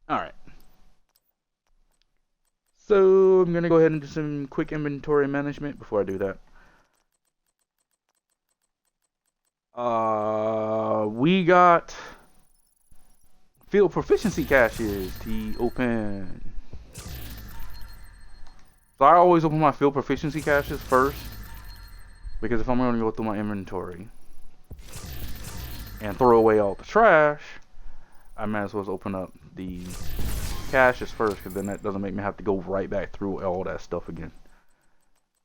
Alright. So I'm gonna go ahead and do some quick inventory management before I do that. We got field proficiency caches to open. So I always open my field proficiency caches first, because if I'm going to go through my inventory and throw away all the trash, I might as well open up the caches first, because then that doesn't make me have to go right back through all that stuff again.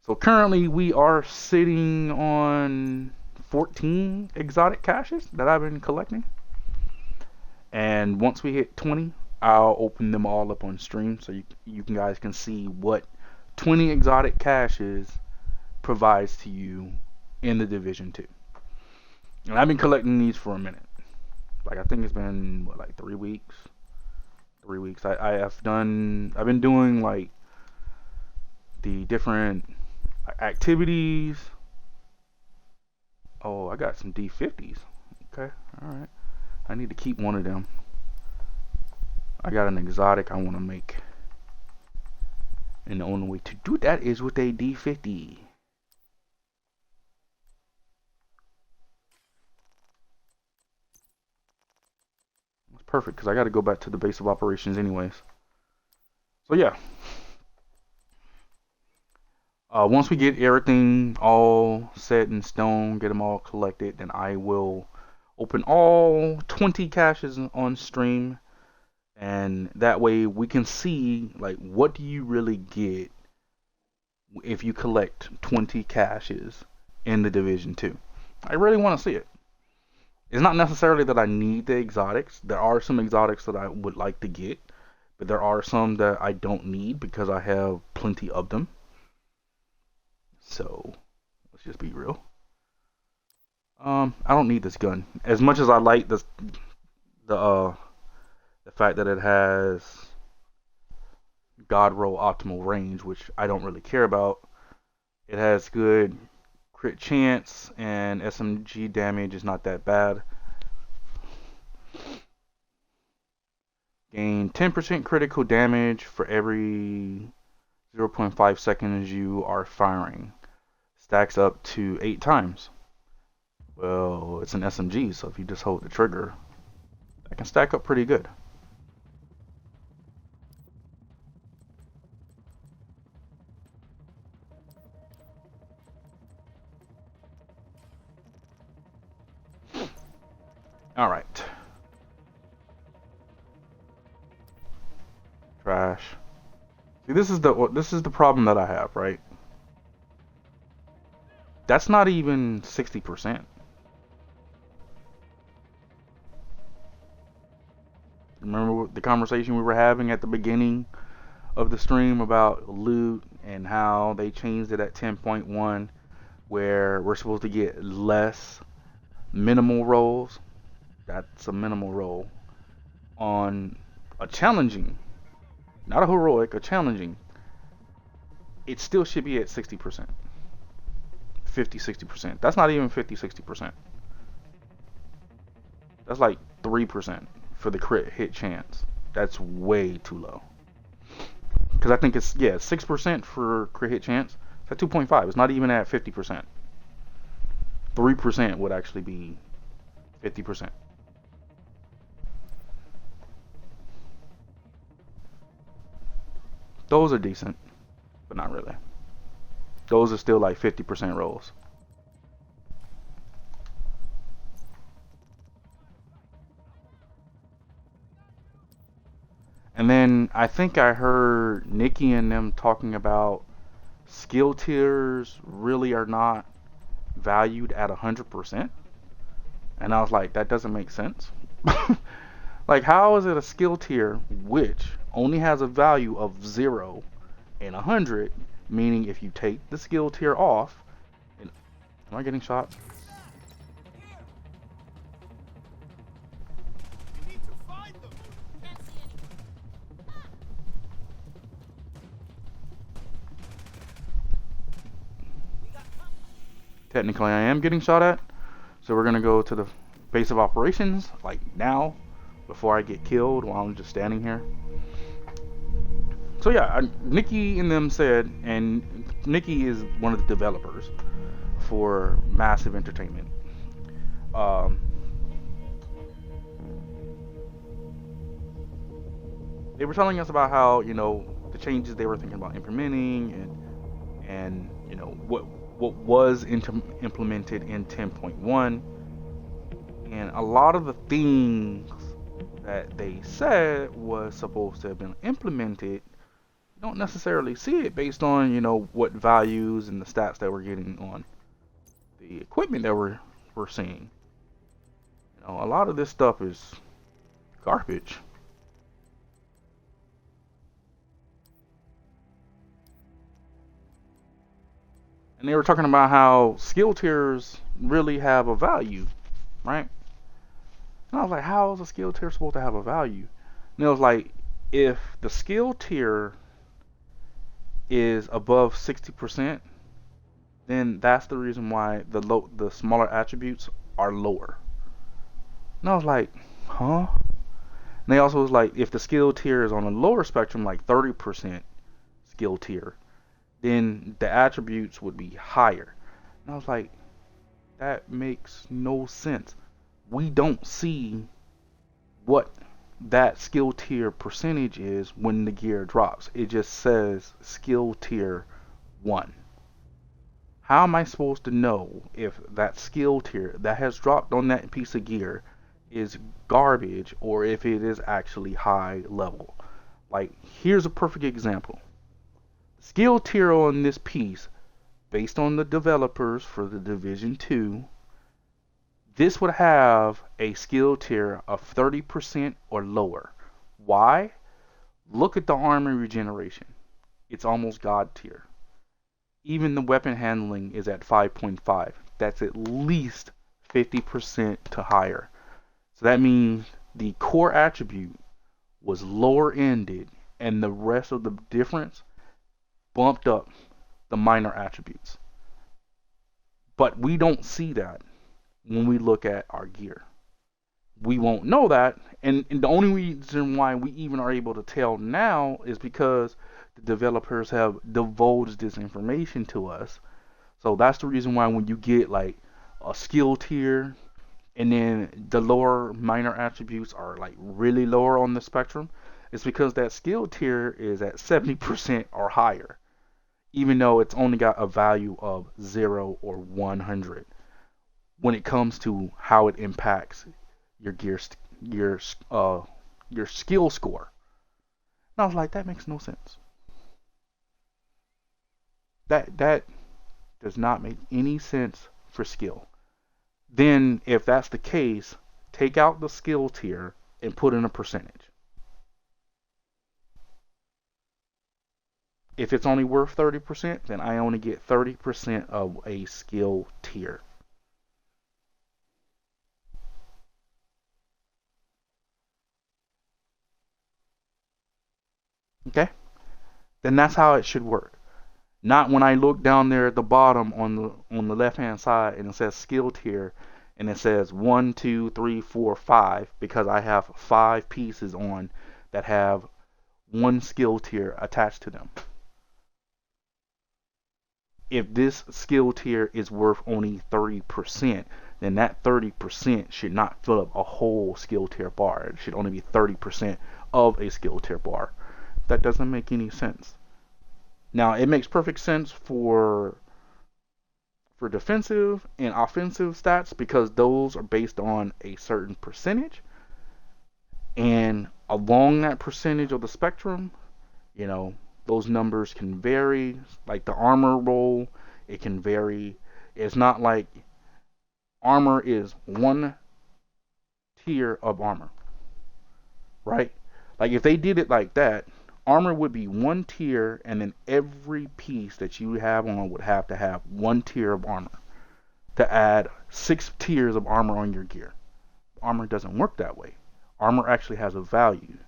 So currently we are sitting on 14 exotic caches that I've been collecting. And once we hit 20, I'll open them all up on stream so you guys can see what 20 exotic caches provides to you in the Division 2. And I've been collecting these for a minute. Like, I think it's been, what, like 3 weeks? 3 weeks. I've been doing, like, the different activities. Oh, I got some D50s. Okay, alright. I need to keep one of them. I got an exotic I want to make. And the only way to do that is with a D50. That's perfect, because I got to go back to the base of operations anyways. So yeah. Once we get everything all set in stone, get them all collected, then I will open all 20 caches on stream, and that way we can see, like, what do you really get if you collect 20 caches in the Division 2. I really want to see it. It's not necessarily that I need the exotics. There are some exotics that I would like to get, but there are some that I don't need because I have plenty of them. So let's just be real. I don't need this gun. As much as I like this, the fact that it has God roll optimal range, which I don't really care about. It has good crit chance, and SMG damage is not that bad. Gain 10% critical damage for every 0.5 seconds you are firing. Stacks up to 8 times. Well, it's an SMG, so if you just hold the trigger, that can stack up pretty good. All right. Trash. See, this is the problem that I have, right? That's not even 60%. Remember the conversation we were having at the beginning of the stream about loot and how they changed it at 10.1, where we're supposed to get less minimal rolls? That's a minimal roll on a challenging, not a heroic, a challenging. It still should be at 60%. 50, 60%. That's not even 50, 60%. That's like 3% for the crit hit chance. That's way too low. Because I think it's, yeah, 6% for crit hit chance. It's at 2.5. It's not even at 50%. 3% would actually be 50%. Those are decent, but not really. Those are still like 50% rolls. And then I think I heard Nikki and them talking about skill tiers really are not valued at 100%. And I was like, that doesn't make sense. Like, how is it a skill tier which only has a value of 0 and 100, meaning if you take the skill tier off, and, am I getting shot? Technically I am getting shot at, so we're gonna go to the base of operations, like now, before I get killed while I'm just standing here. So yeah, Nikki and them said, and Nikki is one of the developers for Massive Entertainment. They were telling us about how, you know, the changes they were thinking about implementing, and you know what was implemented in 10.1, and a lot of the things that they said was supposed to have been implemented, you don't necessarily see it based on, you know, what values and the stats that we're getting on the equipment that we're seeing. You know, a lot of this stuff is garbage. And they were talking about how skill tiers really have a value, right? And I was like, how is a skill tier supposed to have a value? And it was like, if the skill tier is above 60%, then that's the reason why the smaller attributes are lower. And I was like, huh? And they also was like, if the skill tier is on a lower spectrum, like 30% skill tier, then the attributes would be higher. And I was like, that makes no sense. We don't see what that skill tier percentage is when the gear drops. It just says skill tier 1. How am I supposed to know if that skill tier that has dropped on that piece of gear is garbage or if it is actually high level? Like, here's a perfect example. Skill tier on this piece, based on the developers for the Division 2, this would have a skill tier of 30% or lower. Why? Look at the armor regeneration. It's almost God tier. Even the weapon handling is at 5.5. That's at least 50% to higher. So that means the core attribute was lower ended, and the rest of the difference bumped up the minor attributes. But we don't see that when we look at our gear. We won't know that, and the only reason why we even are able to tell now is because the developers have divulged this information to us. So that's the reason why when you get like a skill tier and then the lower minor attributes are like really lower on the spectrum, it's because that skill tier is at 70% or higher, even though it's only got a value of 0 or 100 when it comes to how it impacts your your skill score. And I was like, that makes no sense. That does not make any sense for skill. Then if that's the case, take out the skill tier and put in a percentage. If it's only worth 30%, then I only get 30% of a skill tier. Okay? Then that's how it should work. Not when I look down there at the bottom on the left hand side and it says skill tier and it says 1, 2, 3, 4, 5 because I have 5 pieces on that have one skill tier attached to them. If this skill tier is worth only 30%, then that 30% should not fill up a whole skill tier bar. It should only be 30% of a skill tier bar. That doesn't make any sense. Now, it makes perfect sense for defensive and offensive stats because those are based on a certain percentage. And along that percentage of the spectrum, you know, those numbers can vary. Like the armor roll, it can vary. It's not like armor is one tier of armor, right? Like if they did it like that, armor would be one tier, and then every piece that you have on would have to have one tier of armor to add 6 tiers of armor on your gear. Armor doesn't work that way. Armor actually has a value.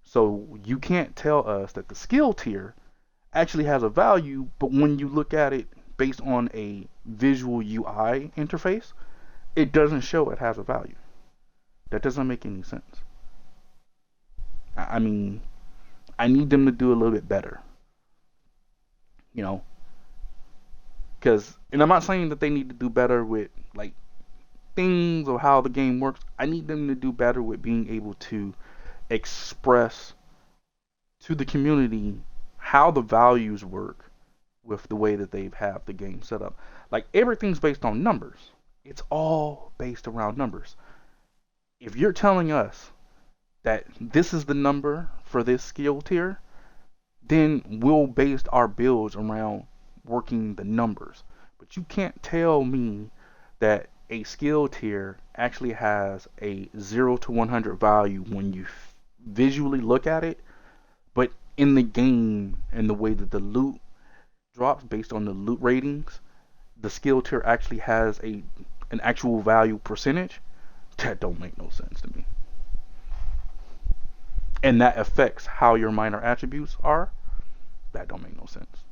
So you can't tell us that the skill tier actually has a value, but when you look at it based on a visual UI interface, it doesn't show it has a value. That doesn't make any sense. I mean, I need them to do a little bit better, you know, because, and I'm not saying that they need to do better with like things or how the game works. I need them to do better with being able to express to the community how the values work with the way that they have the game set up. Like everything's based on numbers. It's all based around numbers. If you're telling us that this is the number for this skill tier, then we'll base our builds around working the numbers. But you can't tell me that a skill tier actually has a 0 to 100 value when you visually look at it, but in the game and the way that the loot drops based on the loot ratings, the skill tier actually has an actual value percentage. That don't make no sense to me. And that affects how your minor attributes are. That don't make no sense.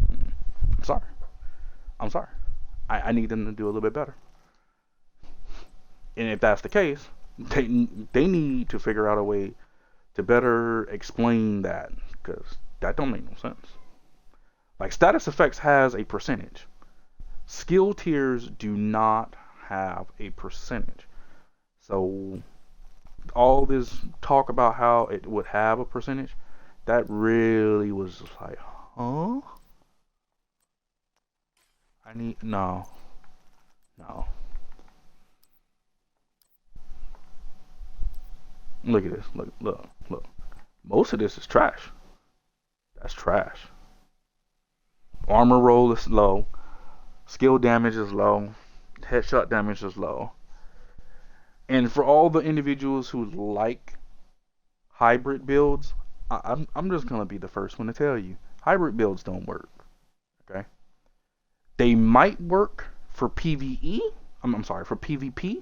I'm sorry. I'm sorry. I need them to do a little bit better. And if that's the case, they need to figure out a way to better explain that, because that don't make no sense. Like status effects has a percentage. Skill tiers do not have a percentage. So all this talk about how it would have a percentage, that really was just like, huh? No. Look at this. Look. Most of this is trash. That's trash. Armor roll is low. Skill damage is low. Headshot damage is low. And for all the individuals who like hybrid builds, I'm just gonna be the first one to tell you, hybrid builds don't work. Okay, they might work for PVE. I'm sorry, for PvP.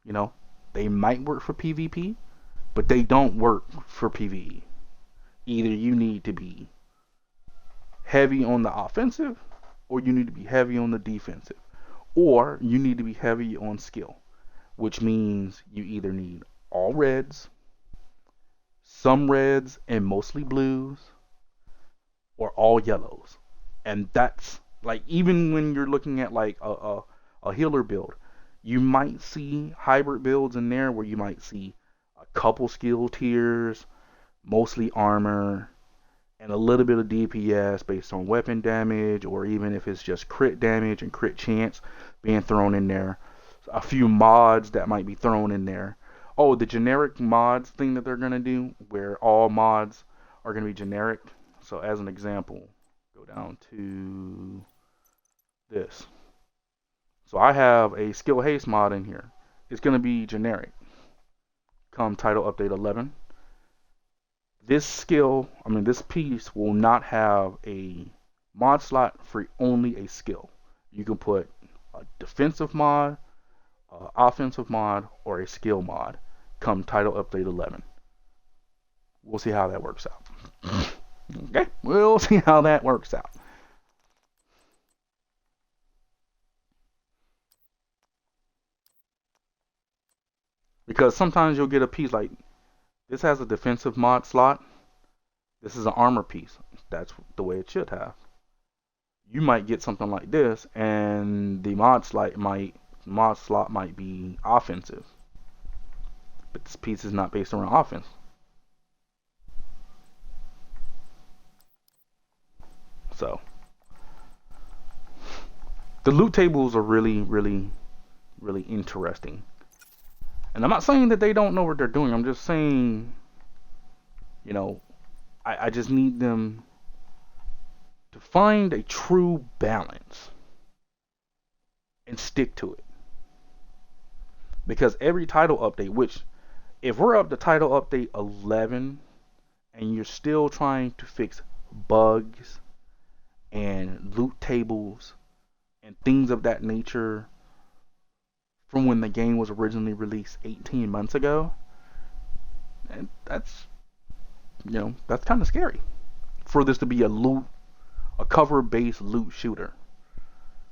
You know, they might work for PvP, but they don't work for PvE. Either you need to be heavy on the offensive, or you need to be heavy on the defensive, or you need to be heavy on skill, which means you either need all reds, some reds and mostly blues, or all yellows. And that's like, even when you're looking at like a healer build, you might see hybrid builds in there where you might see a couple skill tiers, mostly armor, and a little bit of DPS based on weapon damage, or even if it's just crit damage and crit chance being thrown in there. A few mods that might be thrown in there. Oh, the generic mods thing that they're going to do, where all mods are going to be generic. So as an example, go down to this. So I have a skill haste mod in here. It's going to be generic. Come title update 11. This piece will not have a mod slot for only a skill. You can put a defensive mod, offensive mod, or a skill mod. Come title update 11. We'll see how that works out. Okay, we'll see how that works out. Because sometimes you'll get a piece like this has a defensive mod slot. This is an armor piece. That's the way it should have. You might get something like this, and the mod slot might be offensive, but this piece is not based around offense. So the loot tables are really, really, really interesting. And I'm not saying that they don't know what they're doing. I'm just saying, you know, I just need them to find a true balance and stick to it. Because every title update, which if we're up to title update 11 and you're still trying to fix bugs and loot tables and things of that nature from when the game was originally released 18 months ago, and that's kind of scary for this to be a cover-based loot shooter.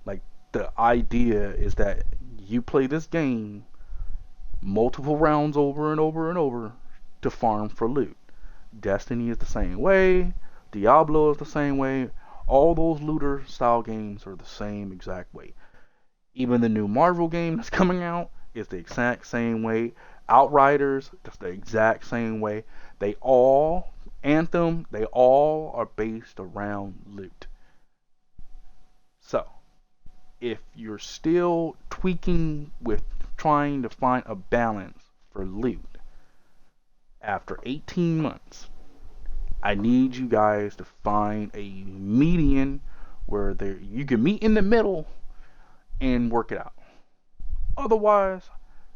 Like, the idea is that you play this game multiple rounds over and over and over to farm for loot. Destiny is the same way. Diablo is the same way. All those looter style games are the same exact way. Even the new Marvel game that's coming out is the exact same way. Outriders, that's the exact same way. They all, Anthem, they all are based around loot. So, if you're still tweaking with trying to find a balance for loot after 18 months, I need you guys to find a median where you can meet in the middle and work it out. Otherwise,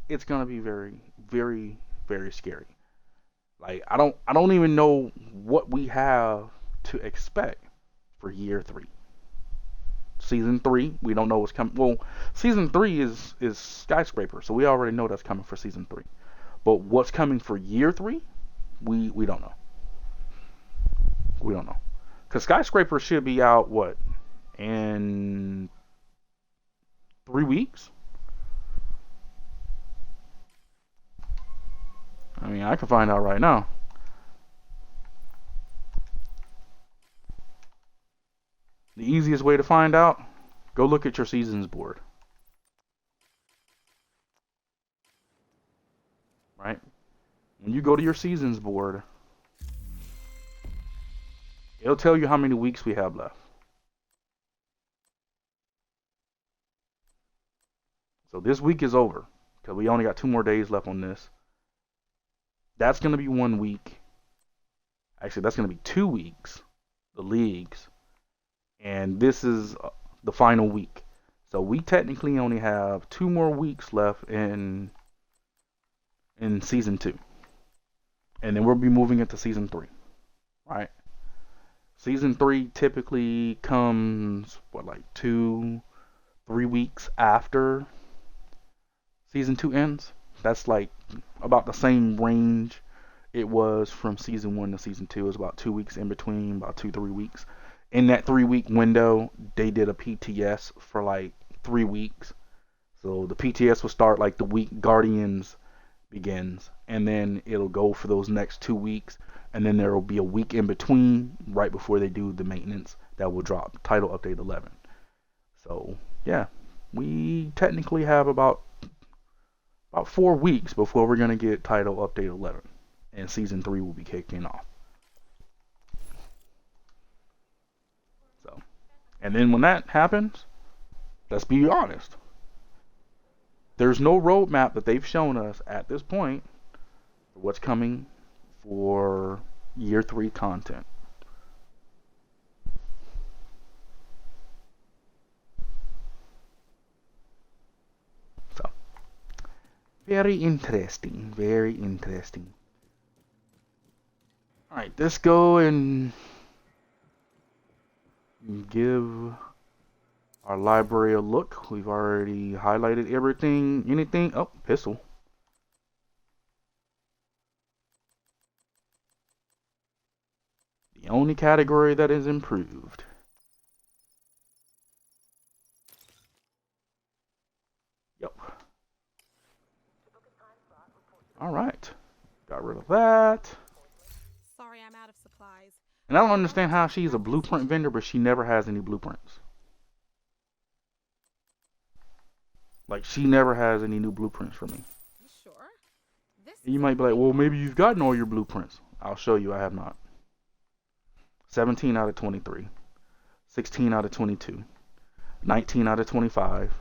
it's gonna be very, very, very scary. Like I don't even know what we have to expect for year 3. Season 3, we don't know what's coming. Well, season 3 is Skyscraper, so we already know that's coming for season 3. But what's coming for year 3, we don't know. We don't know. Cause Skyscraper should be out what in 3 weeks. I mean, I can find out right now. The easiest way to find out, go look at your seasons board. Right? When you go to your seasons board, it'll tell you how many weeks we have left. So this week is over because we only got 2 more days left on this. That's going to be 1 week. Actually, that's going to be 2 weeks, the leagues. And this is the final week. So we technically only have 2 more weeks left in season 2. And then we'll be moving into season 3. Right? Season 3 typically comes, like 2-3 weeks after season 2 ends. That's like about the same range it was from season 1 to season 2. It was about 2 weeks in between, about 2-3 weeks. In that 3-week window, they did a PTS for like 3 weeks. So the PTS will start like the week Guardians begins, and then it'll go for those next 2 weeks, and then there will be a week in between, right before they do the maintenance that will drop title update 11. So yeah, we technically have about 4 weeks before we're gonna get title update 11, and season 3 will be kicking off. So, and then when that happens, let's be honest, there's no roadmap that they've shown us at this point for what's coming for year 3 content. So, very interesting, very interesting. Alright, let's go and give our library a look. We've already highlighted everything. Anything? Oh, pistol. The only category that is improved. Yep. Alright. Got rid of that. Sorry, I'm out of supplies. And I don't understand how she's a blueprint vendor, but she never has any blueprints. Like, she never has any new blueprints for me. You sure? You might be like, well, maybe you've gotten all your blueprints. I'll show you, I have not. 17 out of 23. 16 out of 22. 19 out of 25.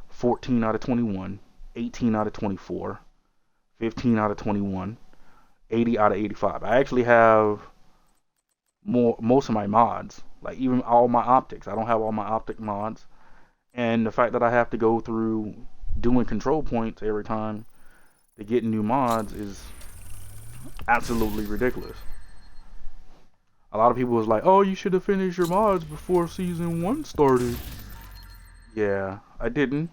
14 out of 21. 18 out of 24. 15 out of 21. 80 out of 85. I actually have most of my mods. Like, even all my optics. I don't have all my optic mods. And the fact that I have to go through doing control points every time to get new mods is absolutely ridiculous. A lot of people was like, oh, you should have finished your mods before season 1 started. Yeah, I didn't.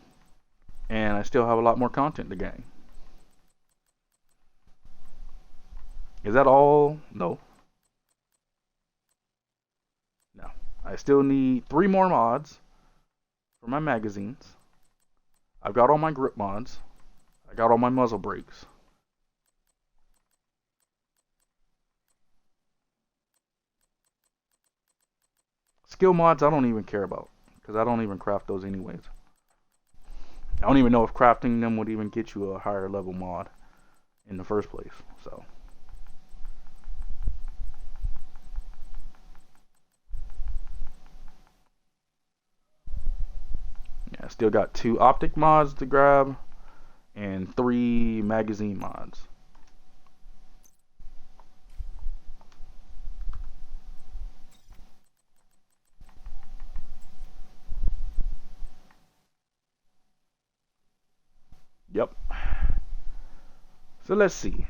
And I still have a lot more content to gain. Is that all? No. No. I still need 3 more mods for my magazines. I've got all my grip mods. I I got all my muzzle brakes. Skill mods I don't even care about, because I don't even craft those anyways. I don't even know if crafting them would even get you a higher level mod in the first place. So yeah, I still got 2 optic mods to grab and 3 magazine mods. Yep. So let's see.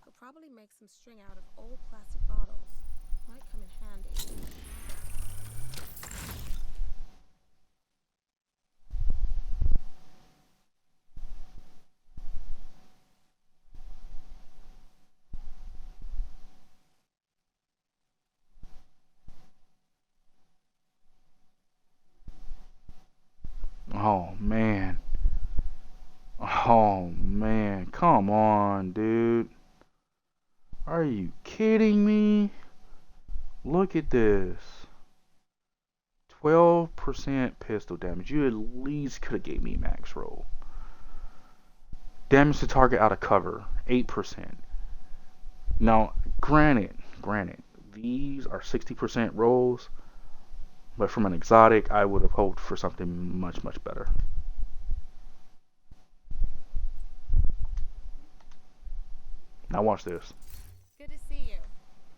Could probably make some string out of old plastic bottles. Might come in handy. Oh man. Oh man. Come on, dude. Are you kidding me? Look at this. 12% pistol damage. You at least could have gave me max roll. Damage to target out of cover. 8%. Now, granted, these are 60% rolls. But from an exotic, I would have hoped for something much, much better. Now watch this. Good to see you.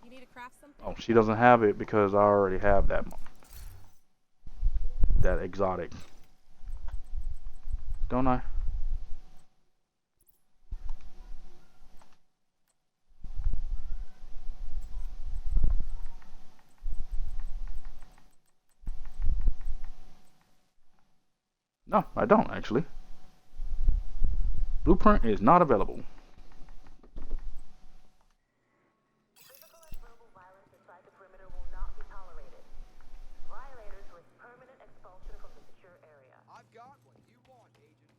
You need to craft something? Oh, she doesn't have it because I already have that exotic. Don't I? No, I don't actually. Blueprint is not available. Physical and verbal violence inside the perimeter will not be tolerated. Violators risk permanent expulsion from the secure area. I've got what you want, Agent.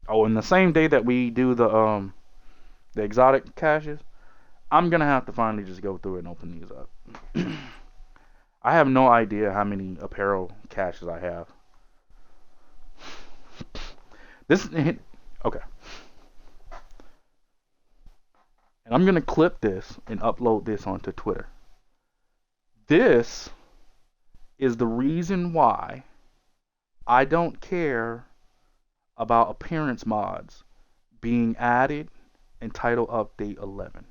Oh, and the same day that we do the exotic caches, I'm gonna have to finally just go through it and open these up. I have no idea how many apparel caches I have. This okay. And I'm gonna clip this and upload this onto Twitter. This is the reason why I don't care about appearance mods being added in Title Update 11.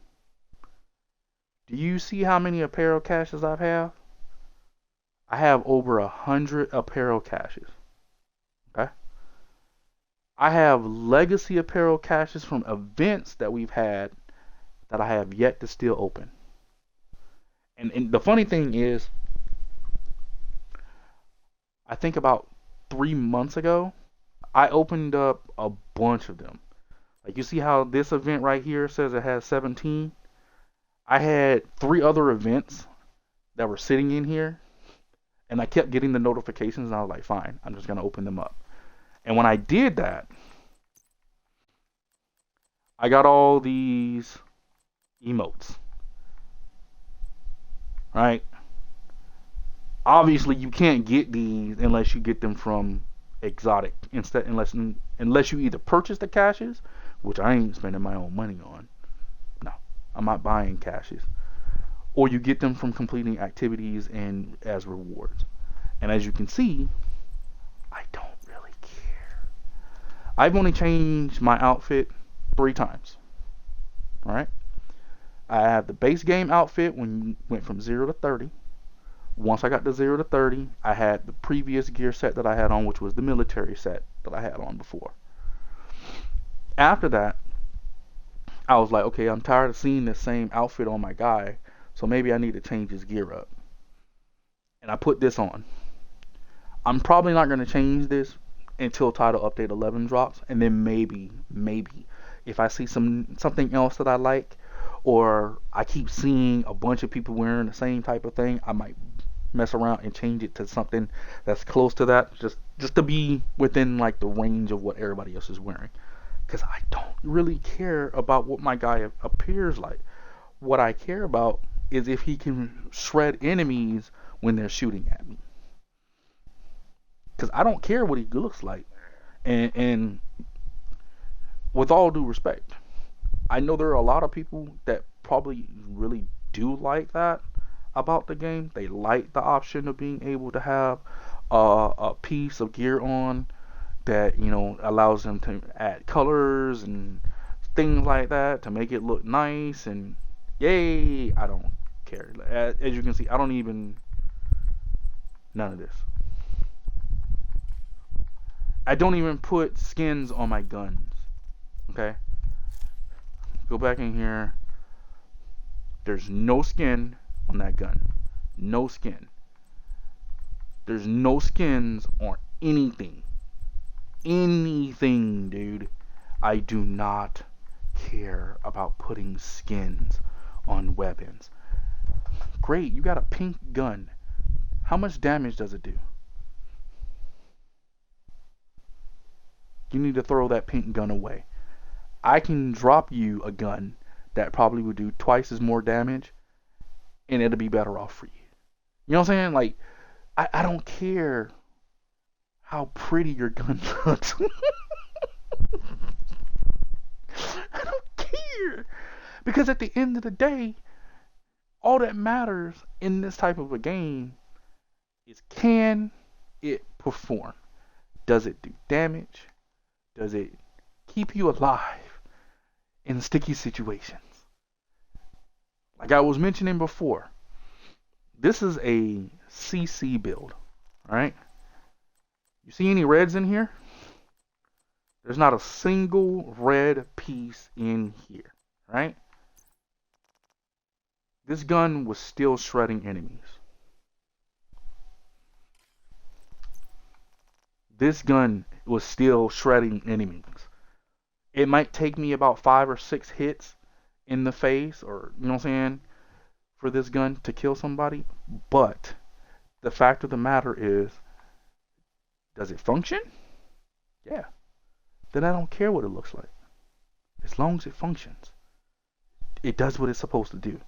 Do you see how many apparel caches I have? I have over 100 apparel caches. Okay? I have legacy apparel caches from events that we've had that I have yet to still open. And the funny thing is, I think about 3 months ago, I opened up a bunch of them. Like you see how this event right here says it has 17? I had 3 other events that were sitting in here, and I kept getting the notifications, and I was like, fine, I'm just going to open them up. And when I did that, I got all these emotes. Right? Obviously, you can't get these unless you get them from exotic. Unless you either purchase the caches, which I ain't spending my own money on. No, I'm not buying caches. Or you get them from completing activities and as rewards. And as you can see, I don't really care. I've only changed my outfit 3 times. Alright? I have the base game outfit when you went from 0 to 30. Once I got to 0 to 30, I had the previous gear set that I had on, which was the military set that I had on before. After that, I was like, okay, I'm tired of seeing the same outfit on my guy, so maybe I need to change his gear up. And I put this on. I'm probably not going to change this until Title Update 11 drops, and then maybe, if I see something else that I like, or I keep seeing a bunch of people wearing the same type of thing, I might mess around and change it to something that's close to that, just to be within like the range of what everybody else is wearing. Because I don't really care about what my guy appears like. What I care about is if he can shred enemies when they're shooting at me. Because I don't care what he looks like. And with all due respect, I know there are a lot of people that probably really do like that about the game. They like the option of being able to have a piece of gear on that, you know, allows them to add colors and things like that to make it look nice. And yay, I don't care. As you can see, I don't even, none of this. I don't even put skins on my guns. Okay? Go back in here. There's no skin on that gun. No skin. There's no skins on anything. Anything, dude. I do not care about putting skins on weapons. Great, you got a pink gun. How much damage does it do? You need to throw that pink gun away. I can drop you a gun that probably would do twice as more damage, and it'll be better off for you. You know what I'm saying? Like, I don't care how pretty your gun looks. I don't care. Because at the end of the day, all that matters in this type of a game is, can it perform? Does it do damage? Does it keep you alive in sticky situations? Like I was mentioning before, this is a CC build, right? You see any reds in here? There's not a single red piece in here, right? This gun was still shredding enemies. This gun was still shredding enemies. It might take me about 5 or 6 hits in the face, or, you know what I'm saying, for this gun to kill somebody. But the fact of the matter is, does it function? Yeah. Then I don't care what it looks like. As long as it functions. It does what it's supposed to do,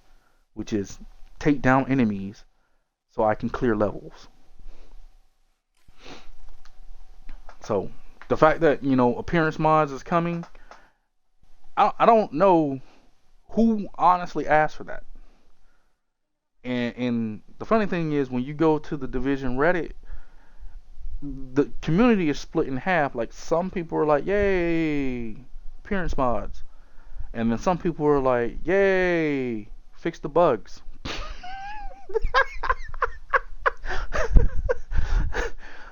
which is take down enemies so I can clear levels. So the fact that, you know, appearance mods is coming, I don't know who honestly asked for that. And the funny thing is, when you go to the Division Reddit, the community is split in half. Like, some people are like, yay, appearance mods. And then some people are like, yay, fix the bugs.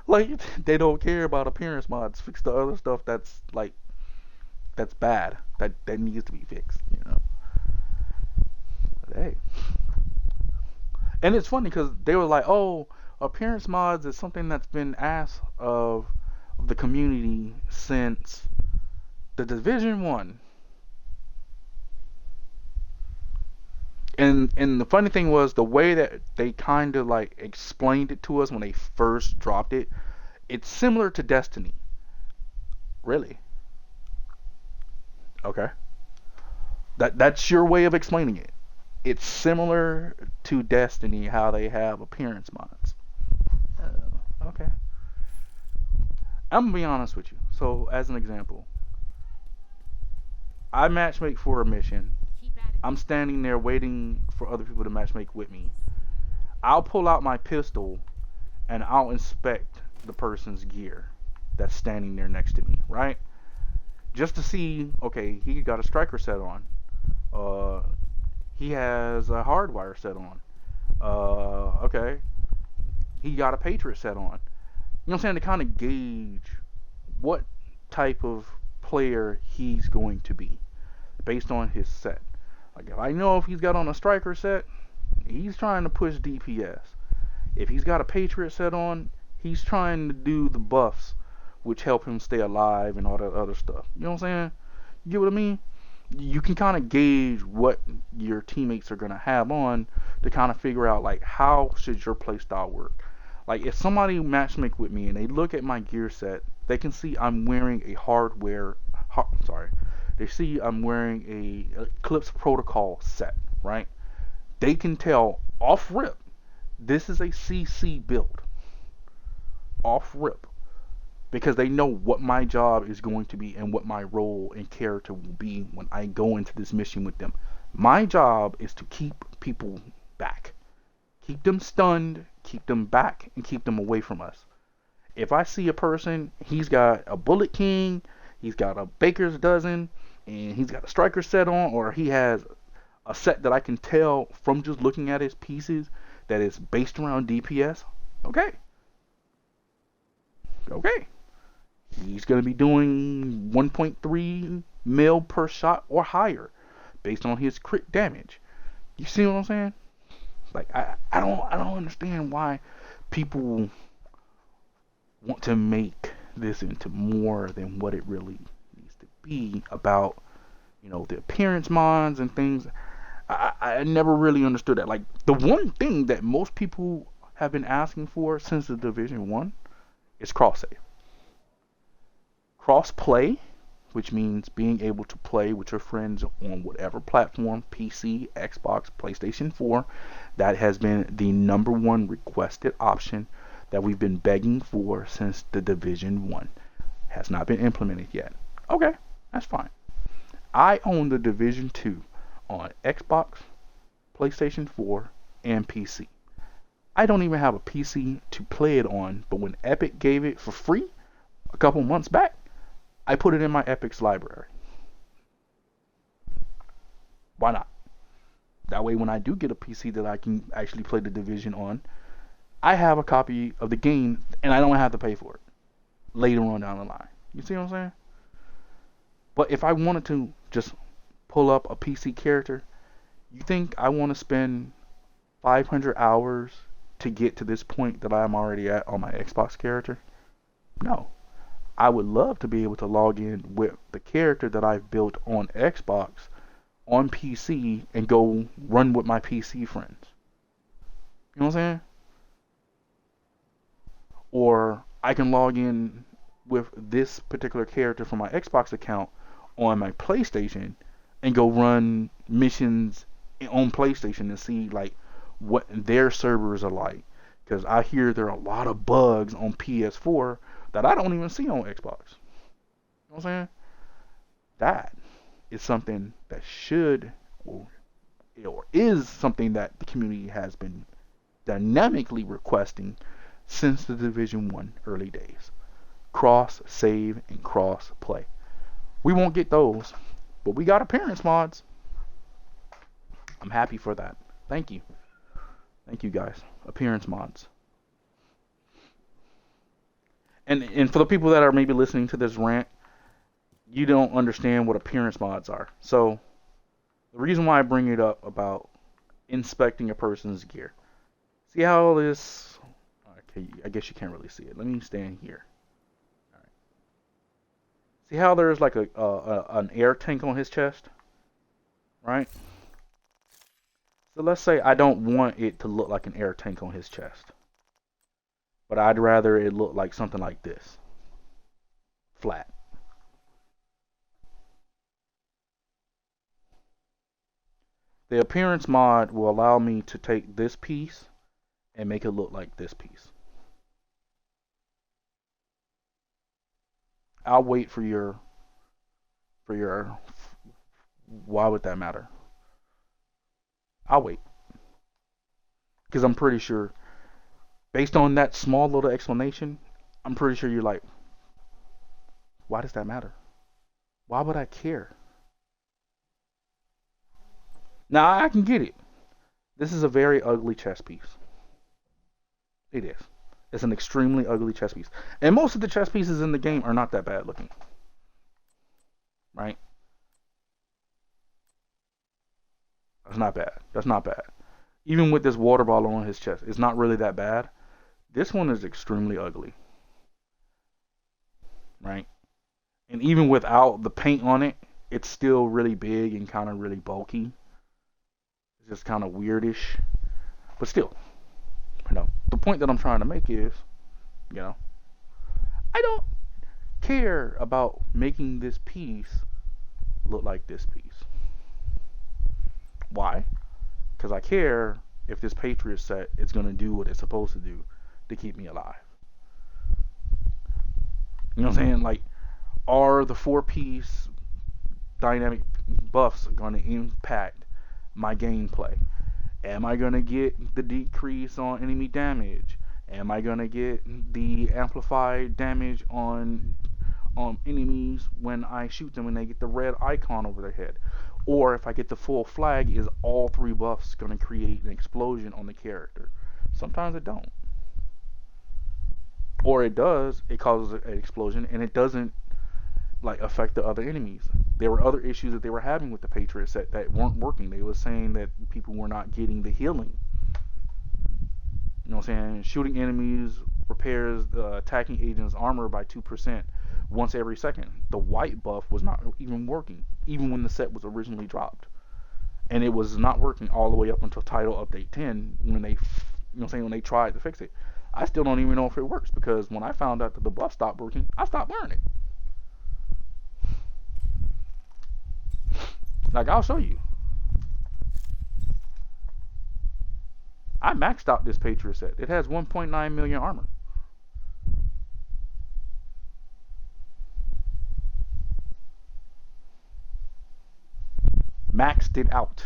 Like, they don't care about appearance mods. Fix the other stuff that's like, that's bad. That needs to be fixed, you know. But hey. And it's funny because they were like, oh, appearance mods is something that's been asked of the community since the Division 1. And the funny thing was, the way that they kind of like explained it to us when they first dropped it, it's similar to Destiny. Really? Okay. That's your way of explaining it. It's similar to Destiny, how they have appearance mods. Okay. I'm gonna be honest with you. So, as an example, I matchmake for a mission. I'm standing there waiting for other people to matchmake with me. I'll pull out my pistol and I'll inspect the person's gear that's standing there next to me, right? Just to see, okay, he got a striker set on. He has a hardwire set on. Okay. He got a patriot set on. You know what I'm saying? To kind of gauge what type of player he's going to be based on his set. Like, if I know if he's got on a striker set, he's trying to push DPS. If he's got a patriot set on, he's trying to do the buffs, which help him stay alive and all that other stuff. You know what I'm saying? You get what I mean? you can kind of gauge what your teammates are going to have on to kind of figure out like how should your playstyle work. Like if somebody matchmake with me and they look at my gear set, they can see I'm wearing a they see I'm wearing a Eclipse Protocol set, right? They can tell off rip this is a CC build, off rip, because they know what my job is going to be and what my role and character will be when I go into this mission with them. My job is to keep people back, keep them stunned, keep them back, and keep them away from us. If I see a person, he's got a Bullet King, he's got a Baker's Dozen, and he's got a Striker set on, or he has a set that I can tell from just looking at his pieces that is based around DPS, okay. He's going to be doing 1.3 mil per shot or higher based on his crit damage. You see what I'm saying? Like I don't understand why people want to make this into more than what it really needs to be about, the appearance mods and things. I never really understood that. Like the one thing that most people have been asking for since the Division 1 is cross save. Cross play, which means being able to play with your friends on whatever platform, PC, Xbox, PlayStation 4. That has been the number one requested option that we've been begging for since the Division 1. Has not been implemented yet. Okay, that's fine. I own the Division 2 on Xbox, PlayStation 4, and PC. I don't even have a PC to play it on, but when Epic gave it for free a couple months back, I put it in my Epic's library. Why not? That way when I do get a PC that I can actually play the Division on, I have a copy of the game and I don't have to pay for it later on down the line. You see what I'm saying? But if I wanted to just pull up a PC character, you think I want to spend 500 hours to get to this point that I'm already at on my Xbox character? No. I would love to be able to log in with the character that I've built on Xbox on PC and go run with my PC friends. You know what I'm saying? Or I can log in with this particular character from my Xbox account on my PlayStation and go run missions on PlayStation and see like what their servers are like. Because I hear there are a lot of bugs on PS4 that I don't even see on Xbox. You know what I'm saying? That is something that should or is something that the community has been dynamically requesting since the Division 1 early days. Cross save and cross play. We won't get those, but we got appearance mods. I'm happy for that. Thank you. Thank you guys. Appearance mods. And for the people that are maybe listening to this rant, you don't understand what appearance mods are. So the reason why I bring it up about inspecting a person's gear. See how this... Okay, I guess you can't really see it. Let me stand here. All right. See how there's like an air tank on his chest? Right? So let's say I don't want it to look like an air tank on his chest. But I'd rather it look like something like this. Flat. The appearance mod will allow me to take this piece and make it look like this piece. I'll wait for your why would that matter? I'll wait. Because I'm pretty sure, based on that small little explanation, I'm pretty sure you're like, why does that matter? Why would I care? Now, I can get it. This is a very ugly chess piece. It is. It's an extremely ugly chess piece. And most of the chess pieces in the game are not that bad looking. Right? That's not bad. That's not bad. Even with this water bottle on his chest, it's not really that bad. This one is extremely ugly. Right? And even without the paint on it, it's still really big and kind of really bulky. It's just kind of weirdish, but still, the point that I'm trying to make is, I don't care about making this piece look like this piece. Why? Because I care if this Patriot set is going to do what it's supposed to do to keep me alive. You know what I'm saying? Like, are the 4-piece dynamic buffs going to impact my gameplay? Am I going to get the decrease on enemy damage? Am I going to get the amplified damage on enemies when I shoot them and they get the red icon over their head? Or if I get the full flag, is all 3 buffs going to create an explosion on the character? Sometimes it don't. Or it does, it causes an explosion and it doesn't like affect the other enemies. There were other issues that they were having with the Patriot set that weren't working. They were saying that people were not getting the healing. You know what I'm saying? Shooting enemies repairs the attacking agent's armor by 2% once every second. The white buff was not even working, even when the set was originally dropped. And it was not working all the way up until Title Update 10 when they, when they tried to fix it. I still don't even know if it works, because when I found out that the buff stopped working, I stopped wearing it. Like, I'll show you. I maxed out this Patriot set. It has 1.9 million armor. Maxed it out.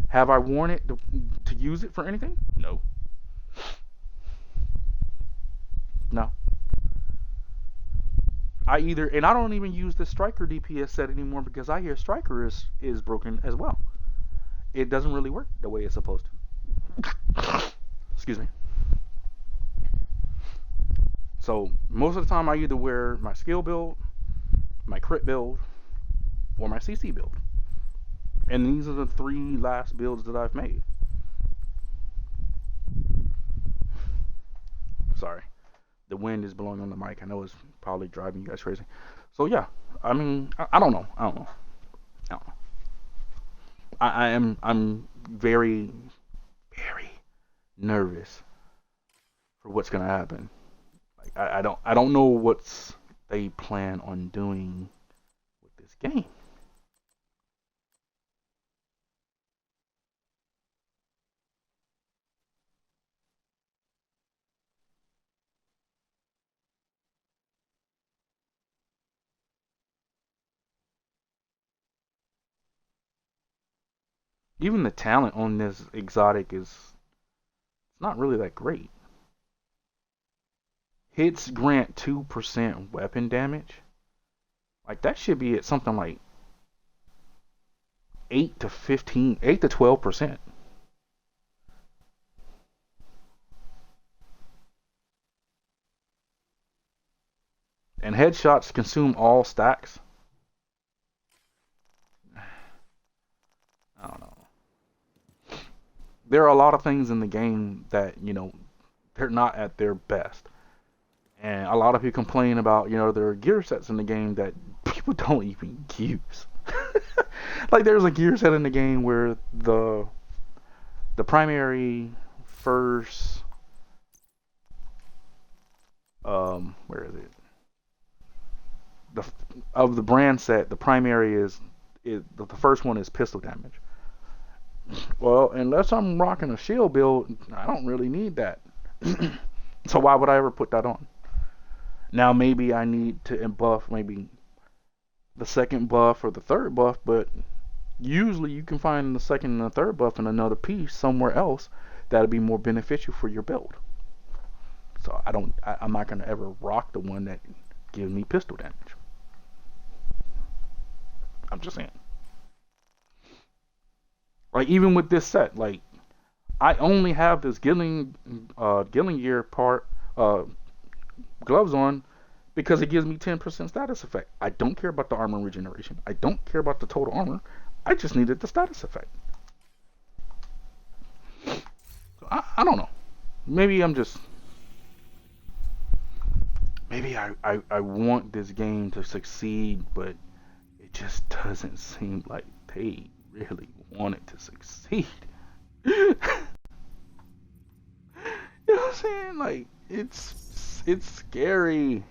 Have I worn it to use it for anything? No. No. I don't even use the Striker DPS set anymore, because I hear Striker is broken as well. It doesn't really work the way it's supposed to. Excuse me. So most of the time I either wear my skill build, my crit build, or my CC build. And these are the 3 last builds that I've made. Sorry. The wind is blowing on the mic. I know it's probably driving you guys crazy. So yeah, I mean, I don't know. I'm very, very nervous for what's gonna happen. Like, I don't know what they plan on doing with this game. Even the talent on this exotic is not really that great. Hits grant 2% weapon damage. Like, that should be at something like 8 to 12%. And headshots consume all stacks. I don't know. There are a lot of things in the game that, they're not at their best. And a lot of people complain about, there are gear sets in the game that people don't even use. Like, there's a gear set in the game where the primary first, where is it? Of the brand set, the primary is the first one is pistol damage. Well, unless I'm rocking a shield build, I don't really need that. So why would I ever put that on? Now maybe I need to buff maybe the second buff or the third buff, but usually you can find the second and the third buff in another piece somewhere else that'll be more beneficial for your build. So I'm not gonna ever rock the one that gives me pistol damage. I'm just saying. Like, even with this set, like, I only have this Gilling gear part gloves on because it gives me 10% status effect. I don't care about the armor regeneration. I don't care about the total armor. I just needed the status effect. So I don't know. Maybe I'm just... Maybe I want this game to succeed, but it just doesn't seem like they really wanted to succeed. You know what I'm saying? Like, it's scary.